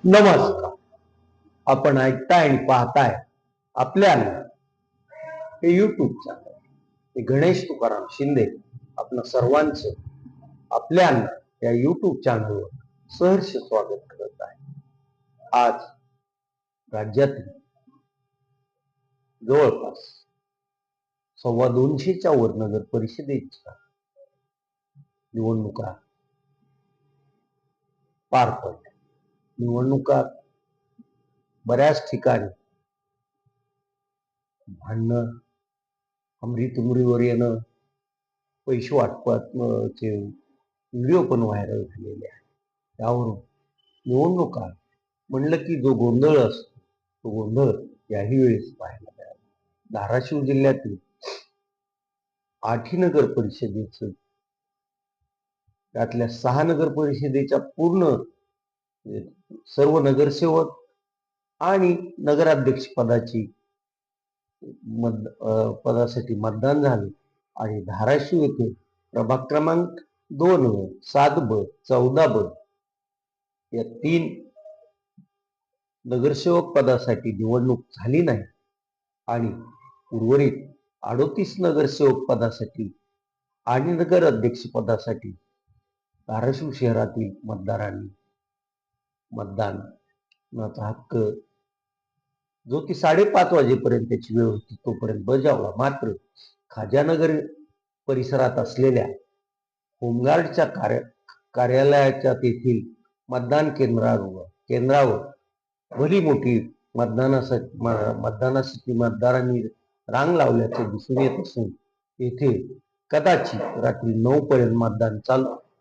नमस्कार. आपण ऐकताय आणि पाहताय आपल्या हे युट्यूब चॅनल. हे गणेश तुकाराम शिंदे आपलं सर्वांचं आपल्या या युट्यूब चॅनलवर सहर्ष स्वागत करत आहे. आज राज्यातील जवळपास 250च्या वर नगर परिषदेच्या निवडणुका पार पडल्या. निवडणुका बऱ्याच ठिकाणी भांडणं, अमृतमुरीवर येणं, पैसे वाटपाचे व्हिडिओ पण व्हायरल झालेले आहे. त्यावरून निवडणुका म्हणलं की जो गोंधळ असतो तो गोंधळ याही वेळेस पाहायला मिळाला. धाराशिव जिल्ह्यातील 8 नगर परिषदेचं त्यातल्या 6 नगर परिषदेच्या पूर्ण सर्व नगरसेवक आणि नगराध्यक्ष पदासाठी मतदान झाले आणि धाराशिव येथे प्रभाग क्रमांक 2, 7B, 14B या 3 नगरसेवक पदासाठी निवडणूक झाली नाही आणि उर्वरित 38 नगरसेवक पदासाठी आणि नगर अध्यक्ष पदासाठी धाराशिव शहरातील मतदारांनी मतदानाचा हक्क जो की 5:30 वाजेपर्यंत त्याची वेळ होती तोपर्यंत बजावला. मात्र खाजानगर परिसरात असलेल्या होमगार्डच्या कार्यालयाच्या तेथील मतदान केंद्रावर भली मोठी मतदानासाठी मतदारांनी रांग लावल्याचे दिसून येत असून येथे कदाचित रात्री 9 पर्यंत मतदान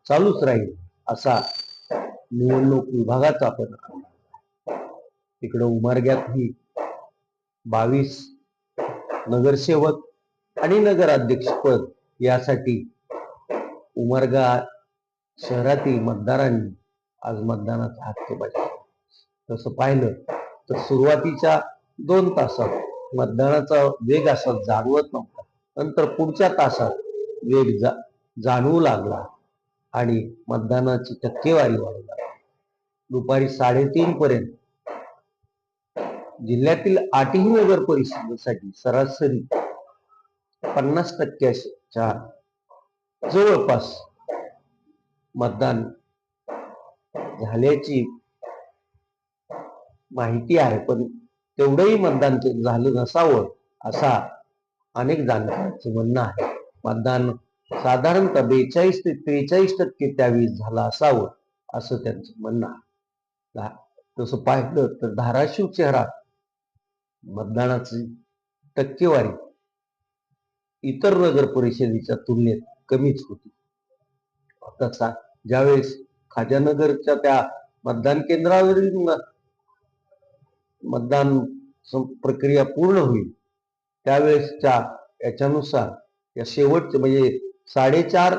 चालूच राहील असा निवडणूक विभागाचा पण तिकडे उमरग्यातही 22 नगरसेवक आणि नगराध्यक्ष पद यासाठी उमरगा शहरातील मतदारांनी आज मतदानाचा हक्क बजावला. तसं पाहिलं तर सुरुवातीच्या 2 तासात मतदानाचा वेग असा जाणवत नव्हता. नंतर पुढच्या तासात वेग जाणवू लागला आणि मतदानाची टक्केवारी वाढू लागली. दुपारी 3:30 पर्यंत जिल्ह्यातील 8ही नगर परिषदेसाठी सरासरी 50%च्या जवळपास मतदान झाल्याची माहिती आहे. पण तेवढंही मतदान झालं नसावं असा अनेक जाणकारांचं म्हणणं आहे. मतदान साधारणतः 42 ते 43% त्यावेळी झालं असावं असं त्यांचं म्हणणं आहे. तसं पाहिलं तर धाराशिव शहरात मतदानाची टक्केवारी इतर नगर परिषदेच्या तुलनेत कमीच होती. तसा ज्यावेळेस खाजानगरच्या त्या मतदान केंद्रावरील मतदान प्रक्रिया पूर्ण होईल त्यावेळेसच्या याच्यानुसार या शेवटचे म्हणजे 4:30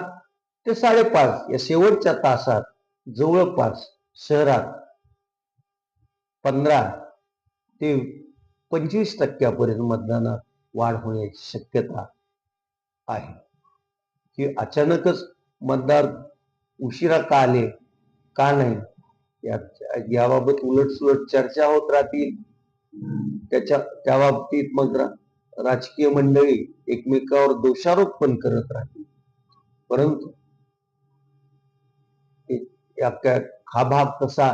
ते 5:30 या शेवटच्या तासात जवळपास शहरात 15 ते 25% मतदानात वाढ होण्याची शक्यता आहे. की अचानकच मतदार उशिरा का आले का नाही याबाबत उलटसुलट चर्चा होत राहतील. त्या बाबतीत मग राजकीय मंडळी एकमेकावर दोषारोप पण करत राहतील. परंतु हा भाग तसा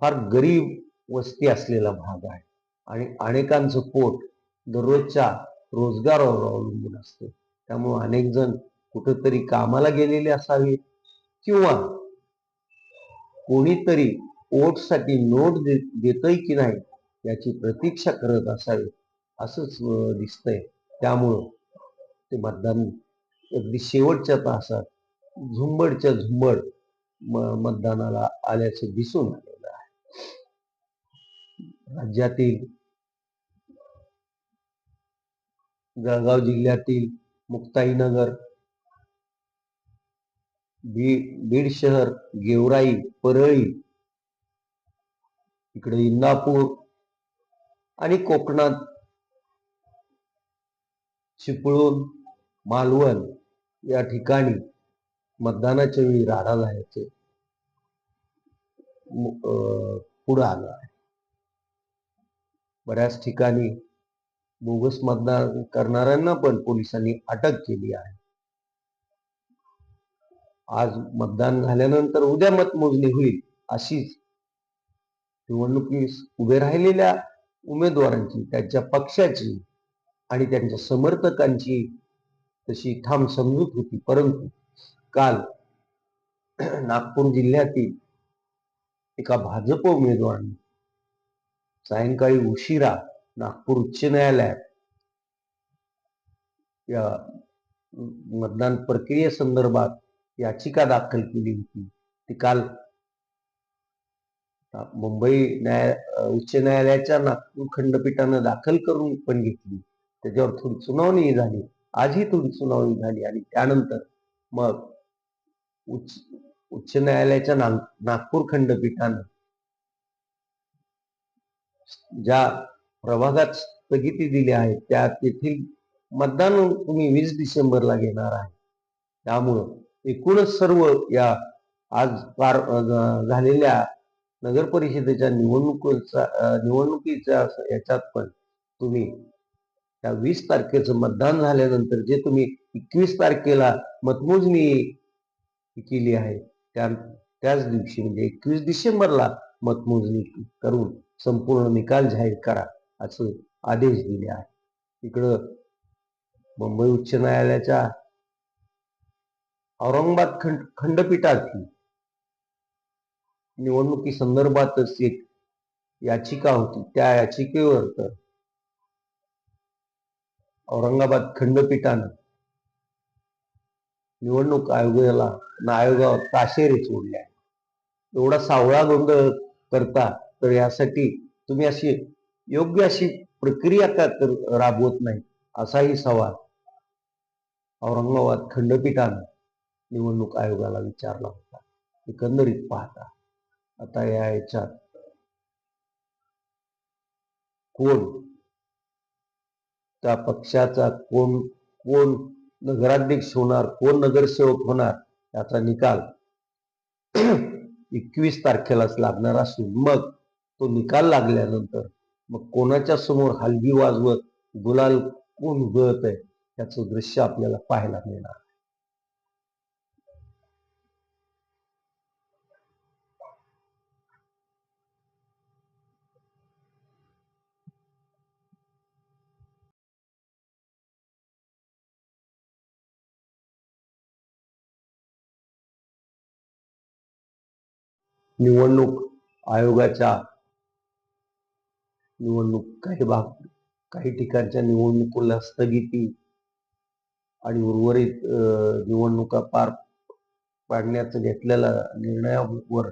फार गरीब वस्ती असलेला भाग आहे आणि अनेकांचं पोट दररोजच्या रोजगारावर अवलंबून असते. त्यामुळे अनेक जण कुठेतरी कामाला गेलेले असावे किंवा कोणीतरी वोटसाठी नोट देतय की नाही याची प्रतीक्षा करत असावे असंच दिसतंय. त्यामुळं ते मतदान अगदी शेवटच्या तासात झुंबडच्या झुंबड मतदानाला आल्याचे दिसून आलेलं आहे. राज्यातील जळगाव जिल्ह्यातील मुक्ताईनगर, बीड शहर, गेवराई, परळी, इकडे इंदापूर आणि कोकणात चिपळूण, मालवण या ठिकाणी मतदानाच्या वेळी राडा झाल्याचे पुढे आलं आहे. बऱ्याच ठिकाणी बोगस मतदान करणाऱ्यांना पण पोलिसांनी अटक केली आहे. आज मतदान झाल्यानंतर उद्या मतमोजणी होईल, अशीच निवडणुकीस उभे राहिलेल्या उमेदवारांची, त्यांच्या पक्षाची आणि त्यांच्या समर्थकांची तशी ठाम समजूत होती. परंतु काल नागपूर जिल्ह्यातील एका भाजप उमेदवाराने सायंकाळी उशिरा नागपूर उच्च न्यायालयात या मतदान प्रक्रियेसंदर्भात याचिका दाखल केली होती. ती काल मुंबई उच्च न्यायालयाच्या नागपूर खंडपीठानं दाखल करून पण घेतली. त्याच्यावर थोडी सुनावणी झाली. आजही थोडी सुनावणी झाली आणि त्यानंतर मग उच्च न्यायालयाच्या नागपूर खंडपीठानं ज्या प्रभागात स्थगिती दिली आहे त्या तेथील मतदान तुम्ही 20 डिसेंबरला घेणार आहे. त्यामुळं एकूणच सर्व या आज झालेल्या नगर परिषदेच्या निवडणुकीच्या याच्यात पण तुम्ही त्या 20 तारखेचं मतदान झाल्यानंतर जे तुम्ही 21 तारखेला मतमोजणी केली आहे त्याच दिवशी म्हणजे 21 डिसेंबरला मतमोजणी करून संपूर्ण निकाल जाहीर करा असे आदेश दिले आहे. इकडं मुंबई उच्च न्यायालयाच्या औरंगाबाद खंडपीठाची निवडणुकी संदर्भातच एक याचिका होती. त्या याचिकेवर तर औरंगाबाद खंडपीठानं निवडणूक आयोगावर ताशेरे सोडले आहे. एवढा सावळा गोंधळ करता तर यासाठी तुम्ही अशी योग्य अशी प्रक्रिया का राबवत नाही असाही सवाल औरंगाबाद खंडपीठानं निवडणूक आयोगाला विचारला होता. एकंदरीत पाहता आता याच्यात कोण त्या पक्षाचा कोण नगराध्यक्ष होणार, कोण नगरसेवक होणार याचा निकाल 21 तारखेलाच लागणार असून मग तो निकाल लागल्यानंतर मग कोणाच्या समोर हलगी वाजवत गुलाल कोण उधळत आहे त्याचं दृश्य आपल्याला पाहायला मिळणार. निवडणूक आयोगाच्या काही ठिकाणच्या निवडणुकीला स्थगिती आणि उर्वरित निवडणुका पार पाडण्याचं घेतलेल्या निर्णयावर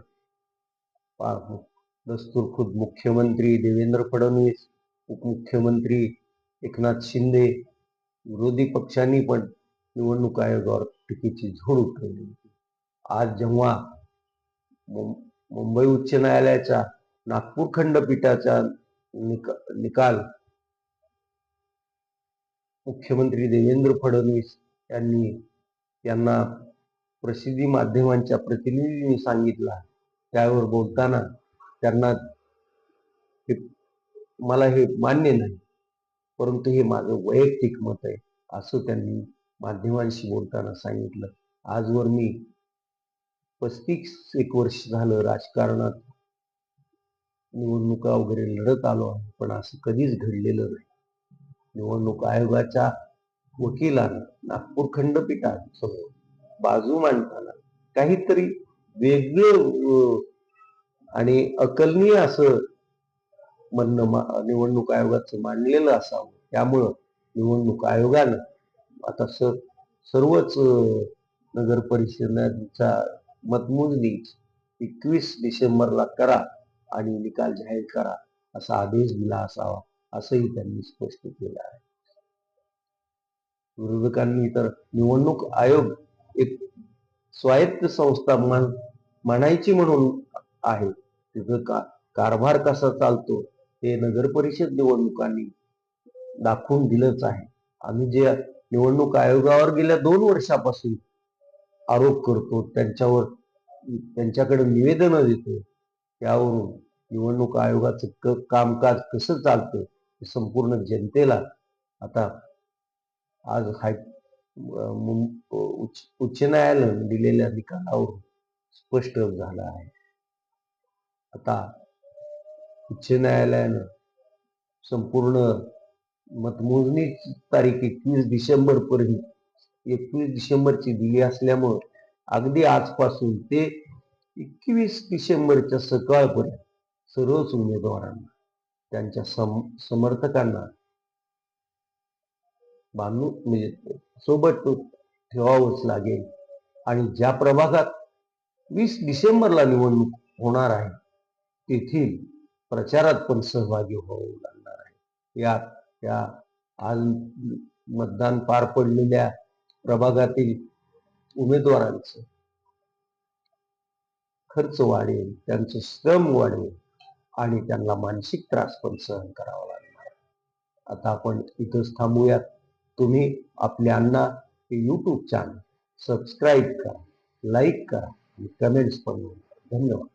दस्तूर खुद मुख्यमंत्री देवेंद्र फडणवीस, उपमुख्यमंत्री एकनाथ शिंदे, विरोधी पक्षांनी पण निवडणूक आयोगावर टीकेची झोड उठवली होती. आज जेव्हा मुंबई उच्च न्यायालयाच्या नागपूर खंडपीठाचा निकाल मुख्यमंत्री देवेंद्र फडणवीस यांना प्रसिद्धी माध्यमांच्या प्रतिनिधींनी सांगितला, त्यावर बोलताना त्यांना मला हे मान्य नाही, परंतु हे माझं वैयक्तिक मत आहे असं त्यांनी माध्यमांशी बोलताना सांगितलं. आजवर मी 35 वर्ष झालं राजकारणात निवडणुका वगैरे लढत आलो आहे, पण असं कधीच घडलेलं नाही. निवडणूक आयोगाच्या वकिलांना नागपूर खंडपीठासमोर बाजू मांडताना काहीतरी वेगळं आणि अकलनीय असं म्हणणं निवडणूक आयोगाचं मांडलेलं असावं. त्यामुळं निवडणूक आयोगानं आता सर्वच नगर परिषदेचा मतमोजणी 21 डिसेंबरला करा आणि निकाल जाहीर करा असा आदेश दिला असावा असंही त्यांनी स्पष्ट केलं आहे. विरोधकांनी तर निवडणूक आयोग एक स्वायत्त संस्था म्हणायची म्हणून आहे, तिथं कारभार कसा चालतो हे नगर परिषद निवडणुकांनी दाखवून दिलंच आहे. आम्ही जे निवडणूक आयोगावर गेल्या 2 वर्षापासून आरोप करतो, त्यांच्याकडे निवेदन देतो, त्यावरून निवडणूक आयोगाचं कामकाज कसं चालतं हे संपूर्ण जनतेला आता आज उच्च न्यायालयानं दिलेल्या निकालावरून स्पष्ट झालं आहे. आता उच्च न्यायालयानं संपूर्ण मतमोजणीची तारीख 21 डिसेंबर पर्यंत 21 डिसेंबरची दिली असल्यामुळं अगदी आजपासून ते 21 डिसेंबरच्या सकाळपर्यंत सर्वच उमेदवारांना त्यांच्या समर्थकांना बांधून म्हणजे सोबत ठेवावंच लागेल. आणि ज्या प्रभागात 20 डिसेंबरला निवडणूक होणार आहे तेथील प्रचारात पण सहभागी व्हावं लागणार आहे. या आज मतदान पार पडलेल्या प्रभागातील उमेदवारांचं खर्च वाढेल, त्यांचं श्रम वाढेल आणि त्यांना मानसिक त्रास पण सहन करावा लागणार. आता आपण इथंच थांबूयात. तुम्ही आपल्या अण्णा हे यूट्यूब चॅनल सबस्क्राईब करा, लाईक करा आणि कमेंट्स पण. धन्यवाद.